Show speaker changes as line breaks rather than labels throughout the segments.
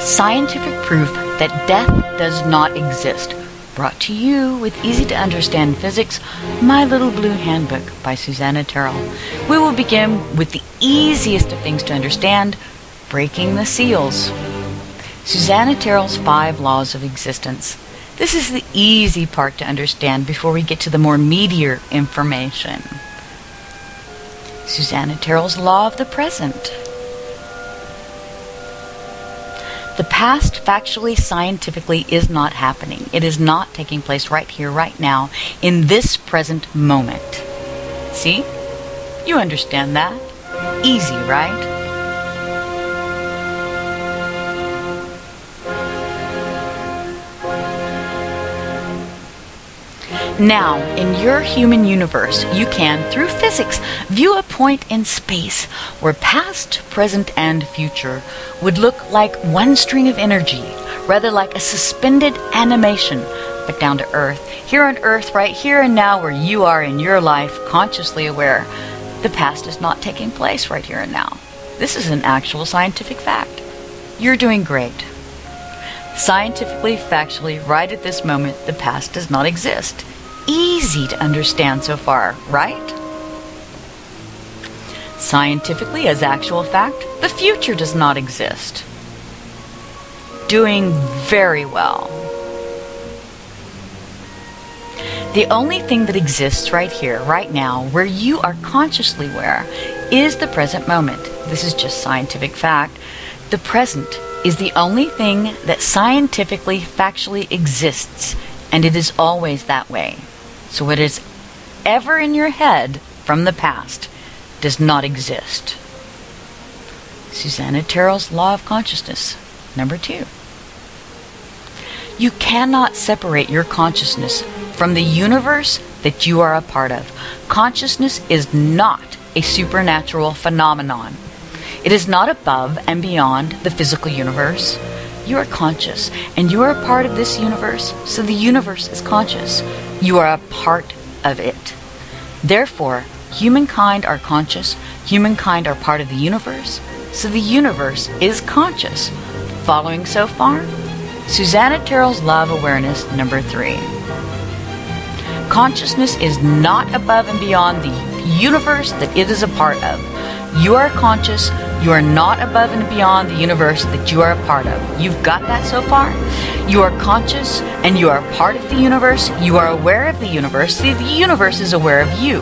Scientific proof that death does not exist. Brought to you with easy-to-understand physics, My Little Blue Handbook by Suzanna Terrell. We will begin with the easiest of things to understand, breaking the seals. Suzanna Terrell's 5 laws of existence. This is the easy part to understand before we get to the more meatier information. Suzanna Terrell's law of the present. The past, factually, scientifically, is not happening. It is not taking place right here, right now, in this present moment. See? You understand that? Easy, right? Now, in your human universe, you can, through physics, view a point in space where past, present, and future would look like one string of energy, rather like a suspended animation, but down to Earth. Here on Earth, right here and now, where you are in your life, consciously aware, the past is not taking place right here and now. This is an actual scientific fact. You're doing great. Scientifically, factually, right at this moment, the past does not exist. Easy to understand so far, right? Scientifically, as actual fact, the future does not exist. Doing very well. The only thing that exists right here, right now, where you are consciously aware, is the present moment. This is just scientific fact. The present is the only thing that scientifically, factually exists, and it is always that way. So what is ever in your head from the past does not exist. Suzanna Terrell's law of consciousness, number 2. You cannot separate your consciousness from the universe that you are a part of. Consciousness is not a supernatural phenomenon. It is not above and beyond the physical universe. You are conscious, and you are a part of this universe, so the universe is conscious. You are a part of it. Therefore, humankind are conscious, humankind are part of the universe, so the universe is conscious. Following so far? Suzanna Terrell's law of awareness, number 3. Consciousness is not above and beyond the universe that it is a part of. You are conscious. You are not above and beyond the universe that you are a part of. You've got that so far? You are conscious and you are part of the universe. You are aware of the universe. The universe is aware of you,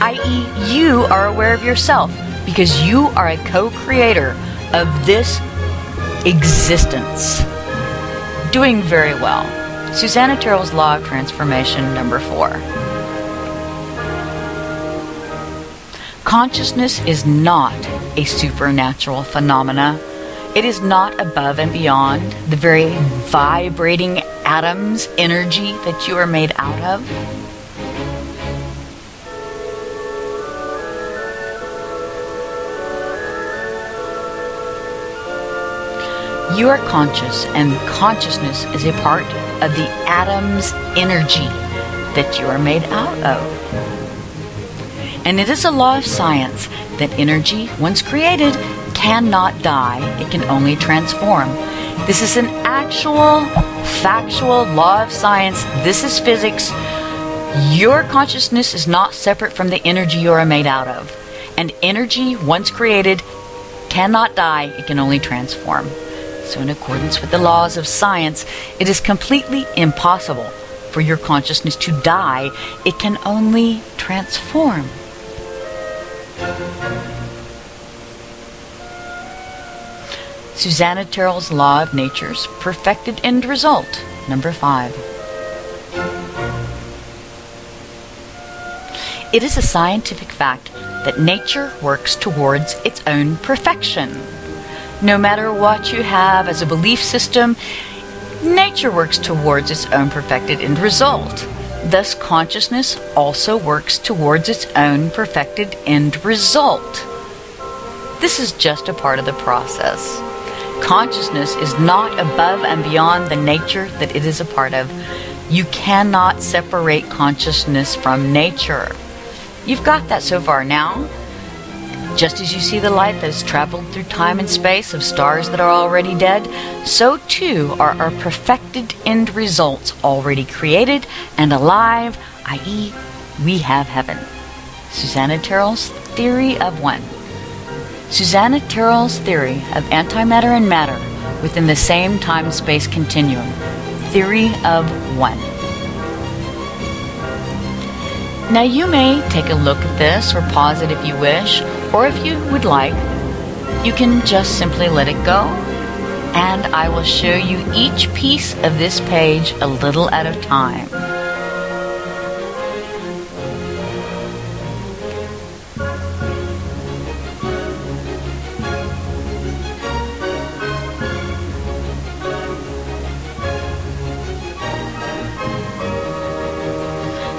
i.e., you are aware of yourself because you are a co-creator of this existence. Doing very well. Suzanna Terrell's law of transformation, number 4. Consciousness is not a supernatural phenomena. It is not above and beyond the very vibrating atoms, energy that you are made out of. You are conscious, and consciousness is a part of the atom's energy that you are made out of. And it is a law of science that energy, once created, cannot die. It can only transform. This is an actual, factual law of science. This is physics. Your consciousness is not separate from the energy you are made out of. And energy, once created, cannot die. It can only transform. So in accordance with the laws of science, it is completely impossible for your consciousness to die. It can only transform. Suzanna Terrell's law of nature's perfected end result, number 5. It is a scientific fact that nature works towards its own perfection. No matter what you have as a belief system, nature works towards its own perfected end result. Thus, consciousness also works towards its own perfected end result. This is just a part of the process. Consciousness is not above and beyond the nature that it is a part of. You cannot separate consciousness from nature. You've got that so far now. Just as you see the light that has traveled through time and space of stars that are already dead, so too are our perfected end results already created and alive, i.e., we have heaven. Suzanna Terrell's Theory of One. Suzanna Terrell's theory of antimatter and matter within the same time-space continuum. Theory of One. Now you may take a look at this or pause it if you wish, or if you would like, you can just simply let it go, and I will show you each piece of this page a little at a time.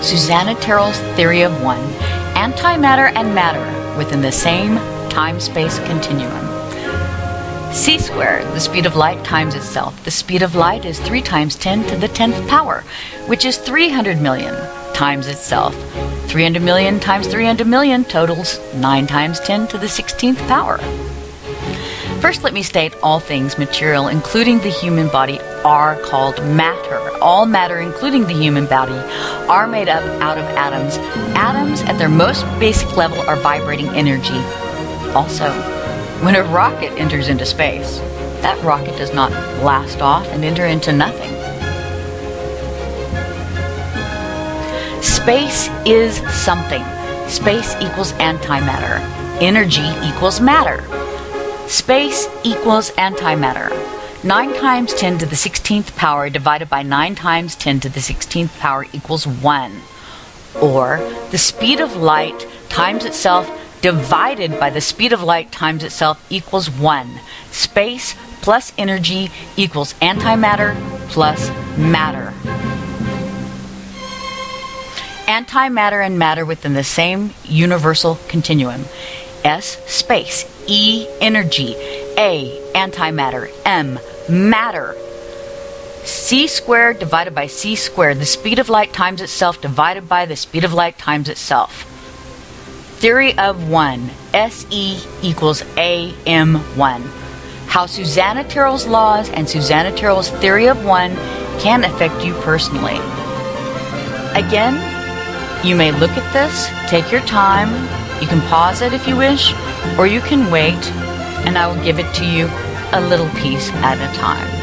Suzanna Terrell's Theory of One. Antimatter and matter within the same time-space continuum. C squared, the speed of light times itself. The speed of light is 3 times 10 to the 10th power, which is 300 million times itself. 300 million times 300 million totals 9 times 10 to the 16th power. First, let me state all things material, including the human body, are called matter. All matter, including the human body, are made up out of atoms. Atoms, at their most basic level, are vibrating energy. Also, when a rocket enters into space, that rocket does not blast off and enter into nothing. Space is something. Space equals antimatter. Energy equals matter. Space equals antimatter. 9 times 10 to the 16th power divided by 9 times 10 to the 16th power equals 1. Or the speed of light times itself divided by the speed of light times itself equals 1. Space plus energy equals antimatter plus matter. Antimatter and matter within the same universal continuum. S, space. E, energy. A, antimatter. M, matter. C squared divided by C squared. The speed of light times itself divided by the speed of light times itself. Theory of One. SE equals AM1. How Suzanna Terrell's laws and Suzanna Terrell's Theory of One can affect you personally. Again, you may look at this, take your time, you can pause it if you wish, or you can wait, and I will give it to you a little piece at a time.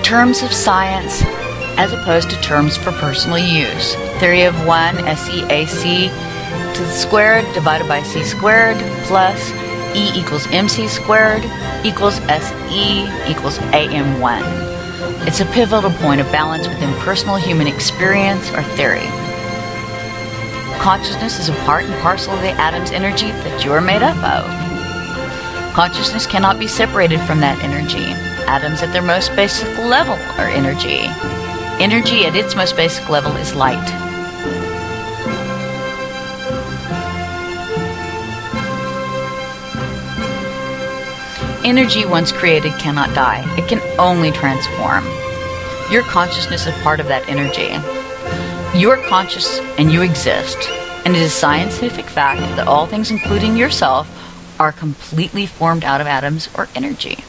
Terms of science as opposed to terms for personal use. Theory of One, SEAC to the squared divided by C squared plus E equals MC squared equals SE equals AM1. It's a pivotal point of balance within personal human experience or theory. Consciousness is a part and parcel of the atom's energy that you are made up of. Consciousness cannot be separated from that energy. Atoms at their most basic level are energy. Energy at its most basic level is light. Energy once created cannot die. It can only transform. Your consciousness is part of that energy. You are conscious and you exist. And it is a scientific fact that all things, including yourself, are completely formed out of atoms or energy.